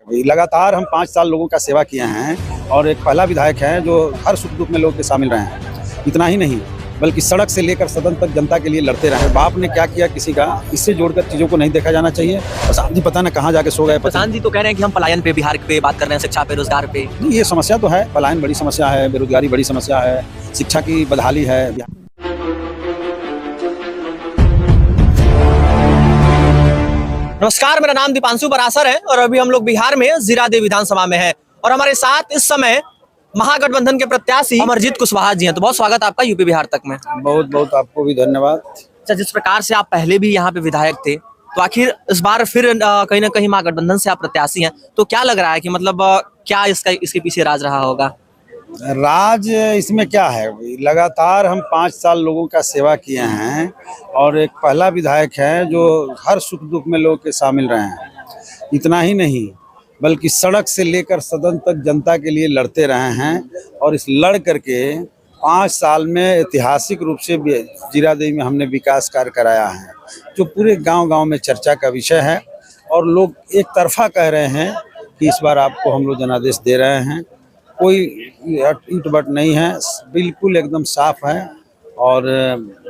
लगातार हम 5 साल लोगों का सेवा किए हैं और एक पहला विधायक है जो हर सुख दुख में लोगों के शामिल रहे हैं। इतना ही नहीं बल्कि सड़क से लेकर सदन तक जनता के लिए लड़ते रहे। बाप ने क्या किया किसी का, इससे जोड़कर चीज़ों को नहीं देखा जाना चाहिए। प्रशांत जी पता न कहाँ जाके सो गए। प्रशांत जी तो कह रहे हैं कि हम पलायन पे, बिहार पे बात कर रहे हैं, शिक्षा पे, रोजगार पे। ये समस्या तो है, पलायन बड़ी समस्या है, बेरोजगारी बड़ी समस्या है, शिक्षा की बदहाली है। नमस्कार, मेरा नाम दीपांशु बरासर है और अभी हम लोग बिहार में जीरादेई विधानसभा में हैं और हमारे साथ इस समय महागठबंधन के प्रत्याशी अमरजीत कुशवाहा जी हैं। तो बहुत स्वागत आपका यूपी बिहार तक में। बहुत बहुत आपको भी धन्यवाद। अच्छा, जिस प्रकार से आप पहले भी यहाँ पे विधायक थे, तो आखिर इस बार फिर कहीं ना कहीं महागठबंधन से आप प्रत्याशी हैं, तो क्या लग रहा है कि मतलब क्या इसके पीछे राज रहा होगा? राज इसमें क्या है, लगातार हम 5 साल लोगों का सेवा किए हैं और एक पहला विधायक है जो हर सुख दुख में लोगों के शामिल रहे हैं। इतना ही नहीं बल्कि सड़क से लेकर सदन तक जनता के लिए लड़ते रहे हैं और इस लड़ करके 5 साल में ऐतिहासिक रूप से जीरादेई में हमने विकास कार्य कराया है जो पूरे गांव-गांव में चर्चा का विषय है। और लोग एक तरफा कह रहे हैं कि इस बार आपको हम लोग जनादेश दे रहे हैं। कोई ईंट बट नहीं है, बिल्कुल एकदम साफ है और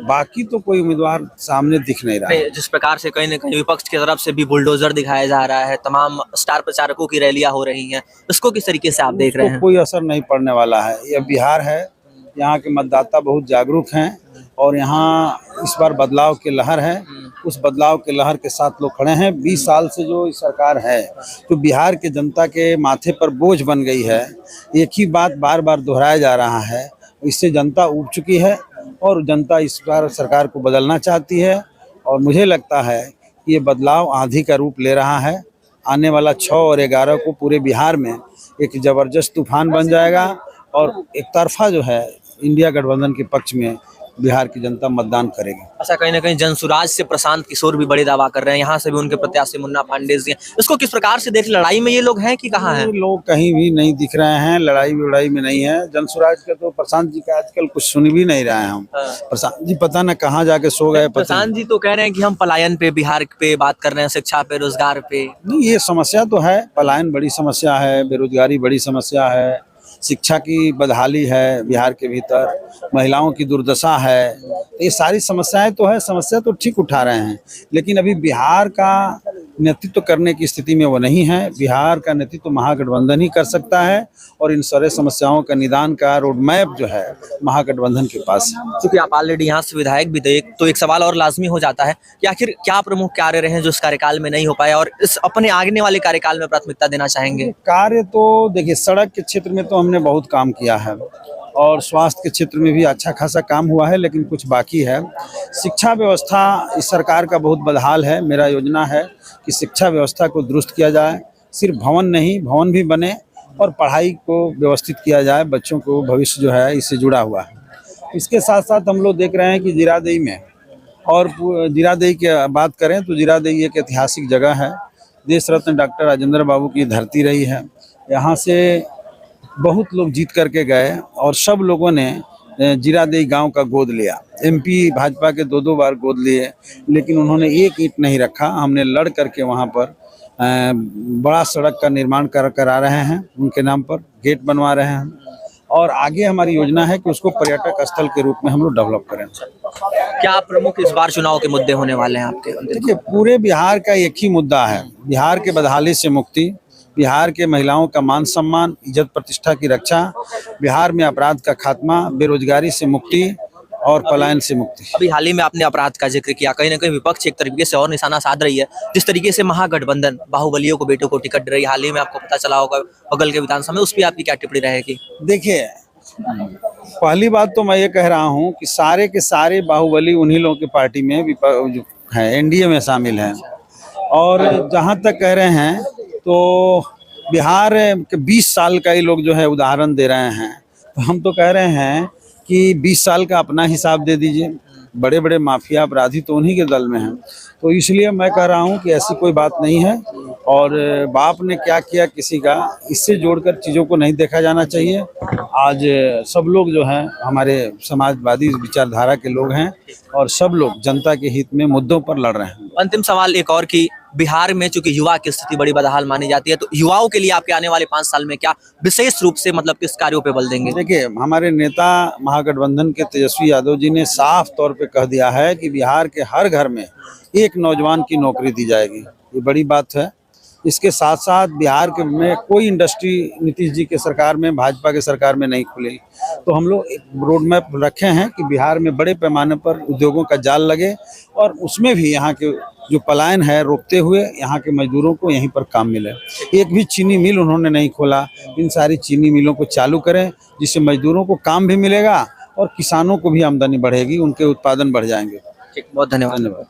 बाकी तो कोई उम्मीदवार सामने दिख नहीं रहा है। जिस प्रकार से कहीं न कहीं विपक्ष की तरफ से भी बुलडोजर दिखाया जा रहा है, तमाम स्टार प्रचारकों की रैलियां हो रही हैं, इसको किस तरीके से आप देख रहे हैं? कोई असर नहीं पड़ने वाला है। यह बिहार है, यहाँ के मतदाता बहुत जागरूक हैं और यहाँ इस बार बदलाव की लहर है। उस बदलाव के लहर के साथ लोग खड़े हैं। 20 साल से जो इस सरकार है जो बिहार के जनता के माथे पर बोझ बन गई है, एक ही बात बार बार दोहराया जा रहा है, इससे जनता ऊब चुकी है और जनता इस बार सरकार को बदलना चाहती है। और मुझे लगता है कि ये बदलाव आंधी का रूप ले रहा है। आने वाला 6 और 11 को पूरे बिहार में एक ज़बरदस्त तूफान बन जाएगा और एक तरफा जो है इंडिया गठबंधन के पक्ष में बिहार की जनता मतदान करेगी। अच्छा, कहीं ना कहीं जनसुराज से प्रशांत किशोर भी बड़े दावा कर रहे हैं, यहाँ से भी उनके प्रत्याशी मुन्ना पांडे जी हैं। इसको किस प्रकार से देख, लड़ाई में ये लोग हैं कि कहाँ हैं? लोग कहीं भी नहीं दिख रहे हैं, लड़ाई में नहीं है। जनसुराज का तो प्रशांत जी का आजकल कुछ सुन भी नहीं रहे हैं हम। प्रशांत जी पता न कहाँ जाके सो गए। प्रशांत जी तो कह रहे हैं कि हम पलायन पे, बिहार पे बात कर रहे हैं, शिक्षा पे, रोजगार पे। नहीं, ये समस्या तो है, पलायन बड़ी समस्या है, बेरोजगारी बड़ी समस्या है, शिक्षा की बदहाली है बिहार के भीतर, महिलाओं की दुर्दशा है। ये सारी समस्याएं तो है, समस्या तो ठीक उठा रहे हैं, लेकिन अभी बिहार का नेतृत्व करने की स्थिति में वो नहीं है। बिहार का नेतृत्व महागठबंधन ही कर सकता है और इन सारे समस्याओं का निदान का रोड मैप जो है महागठबंधन के पास है। क्योंकि आप ऑलरेडी यहाँ से विधायक भी थे, तो एक सवाल और लाजमी हो जाता है कि आखिर क्या प्रमुख कार्य रहे हैं जो इस कार्यकाल में नहीं हो पाए और इस अपने आगे वाले कार्यकाल में प्राथमिकता देना चाहेंगे? कार्य तो देखिए, सड़क के क्षेत्र में तो हमने बहुत काम किया है और स्वास्थ्य के क्षेत्र में भी अच्छा खासा काम हुआ है, लेकिन कुछ बाकी है। शिक्षा व्यवस्था इस सरकार का बहुत बदहाल है। मेरा योजना है कि शिक्षा व्यवस्था को दुरुस्त किया जाए, सिर्फ भवन नहीं, भवन भी बने और पढ़ाई को व्यवस्थित किया जाए। बच्चों को भविष्य जो है इससे जुड़ा हुआ है। इसके साथ साथ हम लोग देख रहे हैं कि जीरादेई में, और जीरादेई की बात करें तो जीरादेई एक ऐतिहासिक जगह है। देश रत्न डॉक्टर राजेंद्र बाबू की धरती रही है। यहाँ से बहुत लोग जीत करके गए और सब लोगों ने जीरादेई गांव का गोद लिया। एमपी भाजपा के 2-2 बार गोद लिए, लेकिन उन्होंने एक ईंट नहीं रखा। हमने लड़ करके वहां पर बड़ा सड़क का निर्माण करा रहे हैं, उनके नाम पर गेट बनवा रहे हैं और आगे हमारी योजना है कि उसको पर्यटक स्थल के रूप में हम लोग डेवलप करें। क्या प्रमुख इस बार चुनाव के मुद्दे होने वाले हैं आपके? देखिए, पूरे बिहार का एक ही मुद्दा है, बिहार के बदहाली से मुक्ति, बिहार के महिलाओं का मान सम्मान, इज्जत प्रतिष्ठा की रक्षा, बिहार में अपराध का खात्मा, बेरोजगारी से मुक्ति और पलायन से मुक्ति। अभी हाल ही में आपने अपराध का जिक्र किया, कहीं ना कहीं विपक्ष एक तरीके से और निशाना साध रही है। जिस तरीके से महागठबंधन बाहुबलियों को, बेटों को टिकट दे रही है, हाल ही में आपको पता चला होगा बगल के विधानसभा में, उस पर आपकी क्या टिप्पणी रहेगी? देखिए, पहली बात तो मैं ये कह रहा हूँ कि सारे के सारे बाहुबली उन्हीं लोगों की पार्टी में जो है, एनडीए में शामिल हैं। और जहाँ तक कह रहे हैं तो बिहार के 20 साल का ये लोग जो है उदाहरण दे रहे हैं, तो हम तो कह रहे हैं कि 20 साल का अपना हिसाब दे दीजिए। बड़े बड़े माफिया अपराधी तो उन्हीं के दल में हैं, तो इसलिए मैं कह रहा हूं कि ऐसी कोई बात नहीं है और बाप ने क्या किया किसी का, इससे जोड़कर चीज़ों को नहीं देखा जाना चाहिए। आज सब लोग जो हैं हमारे समाजवादी विचारधारा के लोग हैं और सब लोग जनता के हित में मुद्दों पर लड़ रहे हैं। अंतिम सवाल एक और, कि बिहार में चूंकि युवा की स्थिति बड़ी बदहाल मानी जाती है, तो युवाओं के लिए आपके आने वाले 5 साल में क्या विशेष रूप से मतलब किस कार्यों पे बल देंगे? देखिए, हमारे नेता महागठबंधन के तेजस्वी यादव जी ने साफ तौर पे कह दिया है कि बिहार के हर घर में एक नौजवान की नौकरी दी जाएगी। ये बड़ी बात है। इसके साथ साथ बिहार के में कोई इंडस्ट्री नीतीश जी के सरकार में, भाजपा के सरकार में नहीं खुली। तो हम लोग एक रोड मैप रखे हैं कि बिहार में बड़े पैमाने पर उद्योगों का जाल लगे और उसमें भी यहाँ के जो पलायन है रोकते हुए यहाँ के मजदूरों को यहीं पर काम मिले। एक भी चीनी मिल उन्होंने नहीं खोला। इन सारी चीनी मिलों को चालू करें, जिससे मजदूरों को काम भी मिलेगा और किसानों को भी आमदनी बढ़ेगी, उनके उत्पादन बढ़ जाएंगे। ठीक, बहुत धन्यवाद। धन्यवाद।